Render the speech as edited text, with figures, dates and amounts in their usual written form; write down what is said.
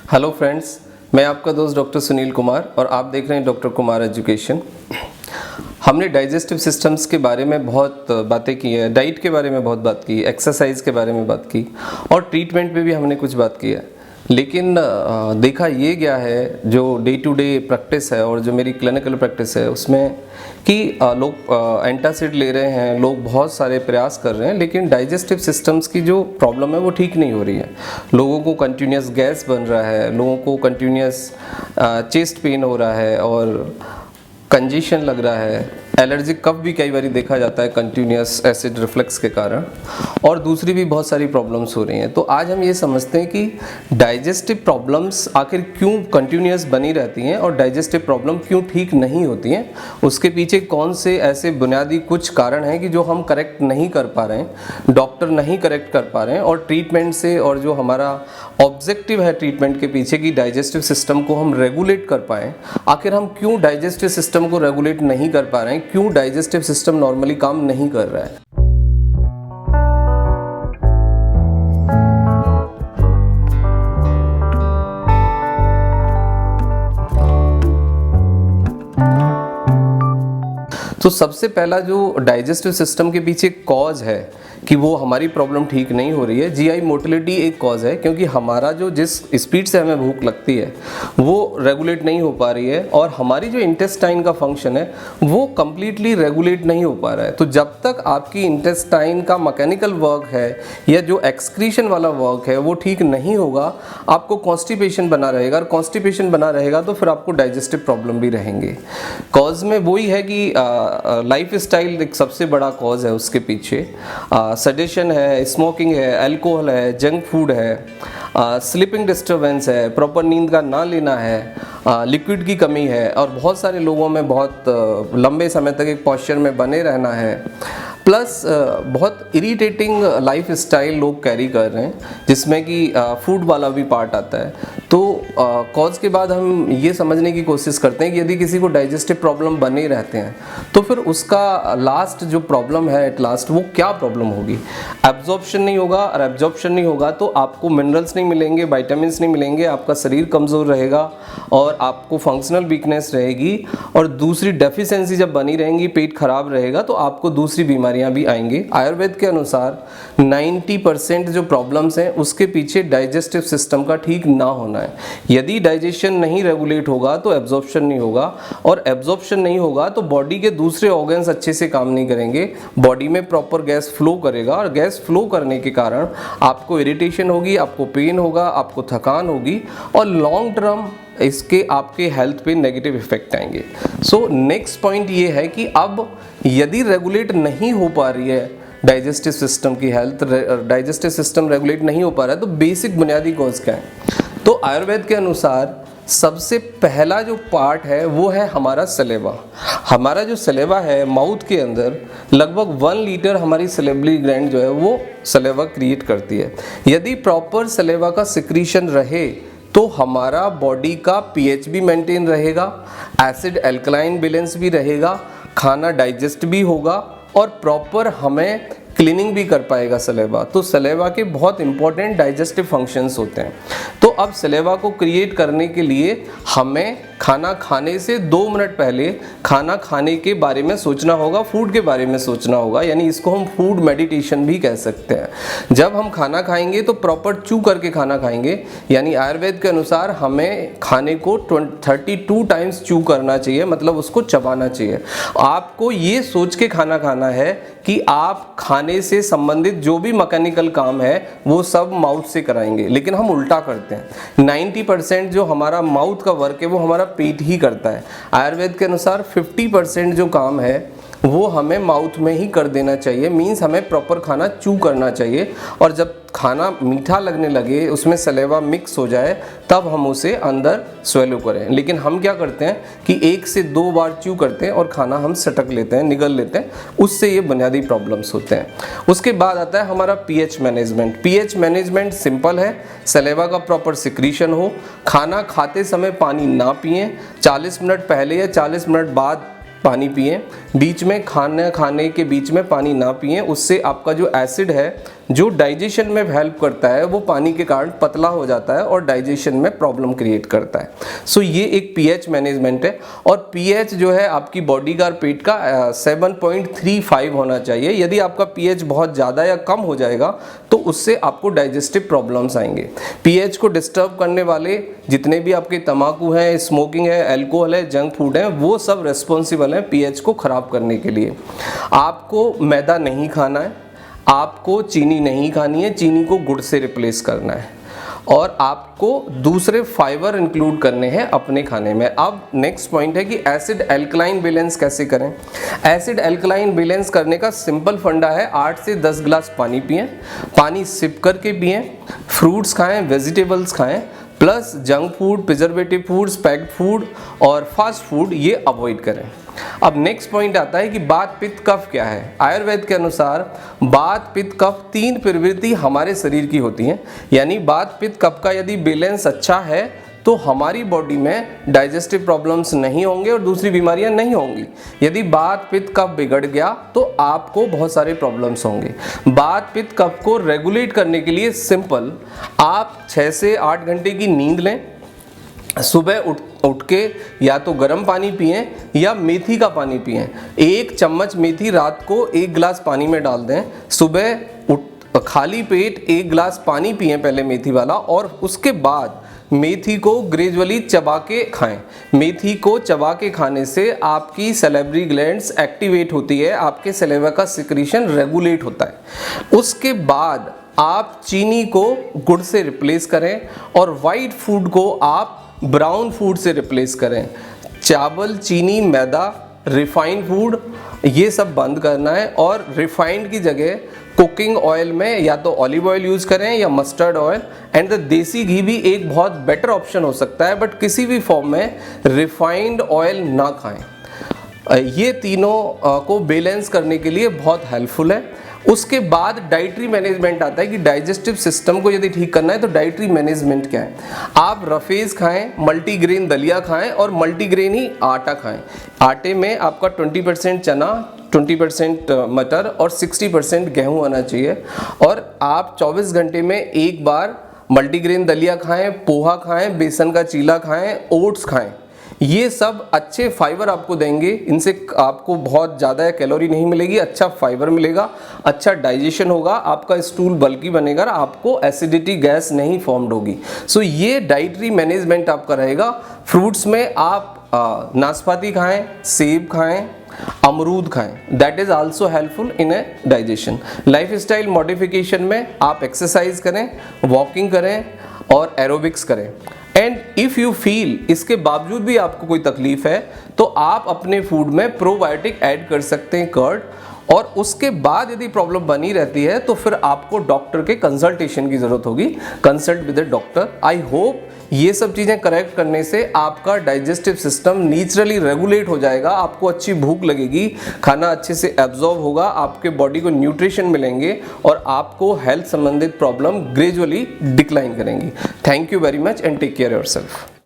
Hello friends, मैं आपका दोस्त डॉक्टर सुनील कुमार और आप देख रहे हैं डॉक्टर कुमार एजुकेशन। हमने डाइजेस्टिव सिस्टम्स के बारे में बहुत बातें की है, डाइट के बारे में बहुत बात की, एक्सरसाइज के बारे में बात की और ट्रीटमेंट पे भी हमने कुछ बात की है। लेकिन देखा ये गया है जो डे टू डे प्रैक्टिस है और जो मेरी क्लिनिकल प्रैक्टिस है उसमें कि लोग एंटासिड ले रहे हैं, लोग बहुत सारे प्रयास कर रहे हैं, लेकिन डाइजेस्टिव सिस्टम्स की जो प्रॉब्लम है वो ठीक नहीं हो रही है। लोगों को कंटिन्यूस गैस बन रहा है, लोगों को कंटिन्यूस चेस्ट पेन हो रहा है और कंजेशन लग रहा है, एलर्जिक कफ भी कई बार देखा जाता है कंटिन्यूस एसिड रिफ्लक्स के कारण, और दूसरी भी बहुत सारी प्रॉब्लम्स हो रही हैं। तो आज हम ये समझते हैं कि डाइजेस्टिव प्रॉब्लम्स आखिर क्यों कंटिन्यूस बनी रहती हैं और डाइजेस्टिव प्रॉब्लम क्यों ठीक नहीं होती हैं, उसके पीछे कौन से ऐसे बुनियादी कुछ कारण हैं कि जो हम करेक्ट नहीं कर पा रहे हैं, डॉक्टर नहीं करेक्ट कर पा रहे हैं, और ट्रीटमेंट से और जो हमारा ऑब्जेक्टिव है ट्रीटमेंट के पीछे कि डाइजेस्टिव सिस्टम को हम रेगुलेट कर पाएँ। आखिर हम क्यों डाइजेस्टिव सिस्टम को रेगुलेट नहीं कर पा रहे हैं, क्यों डाइजेस्टिव सिस्टम नॉर्मली काम नहीं कर रहा है। तो सबसे पहला जो डाइजेस्टिव सिस्टम के पीछे कॉज है कि वो हमारी प्रॉब्लम ठीक नहीं हो रही है, जीआई मोटिलिटी एक कॉज है, क्योंकि हमारा जो जिस स्पीड से हमें भूख लगती है वो रेगुलेट नहीं हो पा रही है और हमारी जो इंटेस्टाइन का फंक्शन है वो कंप्लीटली रेगुलेट नहीं हो पा रहा है। तो जब तक आपकी इंटेस्टाइन का मैकेनिकल वर्क है या जो एक्सक्रीशन वाला वर्क है वो ठीक नहीं होगा, आपको कॉन्स्टिपेशन बना रहेगा, और कॉन्स्टिपेशन बना रहेगा तो फिर आपको डाइजेस्टिव प्रॉब्लम भी रहेंगे। कॉज में वही है कि लाइफ स्टाइल एक सबसे बड़ा कॉज है उसके पीछे। सडेशन है, स्मोकिंग है, अल्कोहल है, जंक फूड है, स्लीपिंग डिस्टर्बेंस है, प्रॉपर नींद का ना लेना है, लिक्विड की कमी है, और बहुत सारे लोगों में बहुत लंबे समय तक एक पॉस्चर में बने रहना है, प्लस बहुत इरिटेटिंग लाइफ स्टाइल लोग कैरी कर रहे हैं जिसमें कि फूड वाला भी पार्ट आता है। तो कॉज के बाद हम ये समझने की कोशिश करते हैं कि यदि किसी को डाइजेस्टिव प्रॉब्लम बने रहते हैं तो फिर उसका लास्ट जो प्रॉब्लम है एट लास्ट वो क्या प्रॉब्लम होगी। एब्जॉर्प्शन नहीं होगा, और एब्जॉर्प्शन नहीं होगा तो आपको मिनरल्स नहीं मिलेंगे, विटामिन्स नहीं मिलेंगे, आपका शरीर कमज़ोर रहेगा और आपको फंक्शनल वीकनेस रहेगी, और दूसरी डेफिशिएंसी जब बनी रहेंगी, पेट खराब रहेगा तो आपको दूसरी बीमारियां भी आएंगी। आयुर्वेद के अनुसार 90% जो प्रॉब्लम्स हैं उसके पीछे डाइजेस्टिव सिस्टम का ठीक ना होना है। यदि डाइजेशन नहीं रेगुलेट होगा तो एब्जॉर्प्शन नहीं होगा, और एब्जॉर्प्शन नहीं होगा तो बॉडी के दूसरे ऑर्गन्स अच्छे से काम नहीं करेंगे, बॉडी में प्रॉपर गैस फ्लो करेगा, और गैस फ्लो करने के कारण आपको इरिटेशन होगी, आपको पेन होगा, आपको थकान होगी, और लॉन्ग टर्म इसके आपके हेल्थ पे नेगेटिव इफेक्ट आएंगे। सो नेक्स्ट पॉइंट ये है कि अब यदि रेगुलेट नहीं हो पा रही है डाइजेस्टिव सिस्टम की हेल्थ, डाइजेस्टिव सिस्टम रेगुलेट नहीं हो पा रहा है तो बेसिक बुनियादी कॉज क्या है। तो आयुर्वेद के अनुसार सबसे पहला जो पार्ट है वो है हमारा सलेवा। हमारा जो सलेवा है माउथ के अंदर लगभग 1 लीटर हमारी सलेवरी ग्लैंड जो है वो सलेवा क्रिएट करती है। यदि प्रॉपर सलेवा का सिक्रीशन रहे तो हमारा बॉडी का पीएच भी मेंटेन रहेगा, एसिड एल्कलाइन बैलेंस भी रहेगा, खाना डाइजेस्ट भी होगा, और प्रॉपर हमें क्लीनिंग भी कर पाएगा सलेवा। तो सलेवा के बहुत इंपॉर्टेंट डाइजेस्टिव फंक्शंस होते हैं। तो अब सलेवा को क्रिएट करने के लिए हमें खाना खाने से 2 मिनट पहले खाना खाने के बारे में सोचना होगा, फूड के बारे में सोचना होगा, यानी इसको हम फूड मेडिटेशन भी कह सकते हैं। जब हम खाना खाएंगे तो प्रॉपर चू करके खाना खाएंगे, यानी आयुर्वेद के अनुसार हमें खाने को 32 टाइम्स चू करना चाहिए, मतलब उसको चबाना चाहिए। आपको ये सोच के खाना खाना है कि आप खाने से संबंधित जो भी मैकेनिकल काम है वो सब माउथ से कराएंगे, लेकिन हम उल्टा करते हैं। 90% जो हमारा माउथ का वर्क है वो हमारा पेट ही करता है। आयुर्वेद के अनुसार 50% जो काम है वो हमें माउथ में ही कर देना चाहिए, मीन्स हमें प्रॉपर खाना चू करना चाहिए, और जब खाना मीठा लगने लगे, उसमें सलेवा मिक्स हो जाए, तब हम उसे अंदर स्वेलो करें। लेकिन हम क्या करते हैं कि 1 से 2 बार च्यू करते हैं और खाना हम सटक लेते हैं, निगल लेते हैं, उससे ये बुनियादी प्रॉब्लम्स होते हैं। उसके बाद आता है हमारा pH management. PH management simple है, सलेवा का प्रॉपर सिक्रीशन हो, खाना खाते समय पानी ना पिएं, 40 मिनट पहले या 40 मिनट बाद पानी पिएं, बीच में खाने के बीच में पानी ना पिएं, उससे आपका जो एसिड है जो डाइजेशन में हेल्प करता है वो पानी के कारण पतला हो जाता है और डाइजेशन में प्रॉब्लम क्रिएट करता है। सो ये एक पीएच मैनेजमेंट है, और पीएच जो है आपकी बॉडी का पेट का 7.35 होना चाहिए। यदि आपका पीएच बहुत ज़्यादा या कम हो जाएगा तो उससे आपको डाइजेस्टिव प्रॉब्लम्स आएंगे। पीएच को डिस्टर्ब करने वाले जितने भी आपके तंबाकू है, स्मोकिंग है, अल्कोहल है, जंक फूड है, वो सब रेस्पॉन्सिबल हैं पीएच को ख़राब करने के लिए। आपको मैदा नहीं खाना है, आपको चीनी नहीं खानी है, चीनी को गुड़ से रिप्लेस करना है, और आपको दूसरे फाइबर इंक्लूड करने हैं अपने खाने में। अब नेक्स्ट पॉइंट है कि एसिड एल्कलाइन बैलेंस कैसे करें। एसिड एल्कलाइन बैलेंस करने का सिंपल फंडा है, 8 से 10 ग्लास पानी पिएं, पानी सिप करके पिएं, फ्रूट्स खाएं, वेजिटेबल्स खाएं, plus junk food, preservative foods, packed food और फास्ट फूड ये अवॉइड करें। अब नेक्स्ट पॉइंट आता है कि बात पित्त कफ क्या है। आयुर्वेद के अनुसार बात पित्त कफ 3 प्रवृत्ति हमारे शरीर की होती हैं, यानी बात पित्त कफ का यदि बैलेंस अच्छा है तो हमारी बॉडी में डाइजेस्टिव प्रॉब्लम्स नहीं होंगे और दूसरी बीमारियां नहीं होंगी। यदि बात पित्त कफ बिगड़ गया तो आपको बहुत सारे प्रॉब्लम्स होंगे। बात पित्त कफ को रेगुलेट करने के लिए सिंपल, आप 6 से 8 घंटे की नींद लें, सुबह उठ के या तो गर्म पानी पिएं या मेथी का पानी पिएं। 1 चम्मच मेथी रात को 1 गिलास पानी में डाल दें, सुबह खाली पेट 1 गिलास पानी पिएं पहले मेथी वाला, और उसके बाद मेथी को ग्रेजुअली चबा के खाएं। मेथी को चबा के खाने से आपकी सैलिवरी ग्लैंड्स एक्टिवेट होती है, आपके सैलिवा का सिक्रीशन रेगुलेट होता है। उसके बाद आप चीनी को गुड़ से रिप्लेस करें और वाइट फूड को आप ब्राउन फूड से रिप्लेस करें। चावल, चीनी, मैदा, रिफाइंड फूड ये सब बंद करना है, और रिफाइंड की जगह कुकिंग ऑयल में या तो ऑलिव ऑयल यूज़ करें या मस्टर्ड ऑयल, एंड द देसी घी भी एक बहुत बेटर ऑप्शन हो सकता है, बट किसी भी फॉर्म में रिफाइंड ऑयल ना खाएं। ये तीनों को बैलेंस करने के लिए बहुत हेल्पफुल है। उसके बाद डाइटरी मैनेजमेंट आता है कि डाइजेस्टिव सिस्टम को यदि ठीक करना है तो डाइटरी मैनेजमेंट क्या है। आप रफेज खाएं, मल्टीग्रेन दलिया खाएं और मल्टीग्रेन ही आटा खाएं। आटे में आपका 20% चना, 20% मटर और 60% गेहूं आना चाहिए, और आप 24 घंटे में एक बार मल्टीग्रेन दलिया खाएं, पोहा खाएं, बेसन का चीला खाएं, ओट्स खाएं। ये सब अच्छे फाइबर आपको देंगे, इनसे आपको बहुत ज़्यादा कैलोरी नहीं मिलेगी, अच्छा फाइबर मिलेगा, अच्छा डाइजेशन होगा, आपका स्टूल बल्की बनेगा, आपको एसिडिटी गैस नहीं फॉर्म्ड होगी। सो ये डाइटरी मैनेजमेंट आपका रहेगा। फ्रूट्स में आप नाशपाती खाएं, सेब खाएं, अमरूद खाएं, that is also helpful in A digestion. Life style modification में आप एक्सरसाइज करें, वॉकिंग करें और एरोबिक्स करें। एंड इफ़ यू फील इसके बावजूद भी आपको कोई तकलीफ है तो आप अपने फूड में प्रोबायोटिक ऐड कर सकते हैं, कर्ड, और उसके बाद यदि प्रॉब्लम बनी रहती है तो फिर आपको डॉक्टर के कंसल्टेशन की ज़रूरत होगी। Consult with a doctor. I hope ये सब चीज़ें करेक्ट करने से आपका डाइजेस्टिव सिस्टम नेचुरली रेगुलेट हो जाएगा, आपको अच्छी भूख लगेगी, खाना अच्छे से एब्जॉर्ब होगा, आपके बॉडी को न्यूट्रिशन मिलेंगे और आपको हेल्थ संबंधित प्रॉब्लम ग्रेजुअली डिक्लाइन करेंगी। Thank you very much and take care yourself.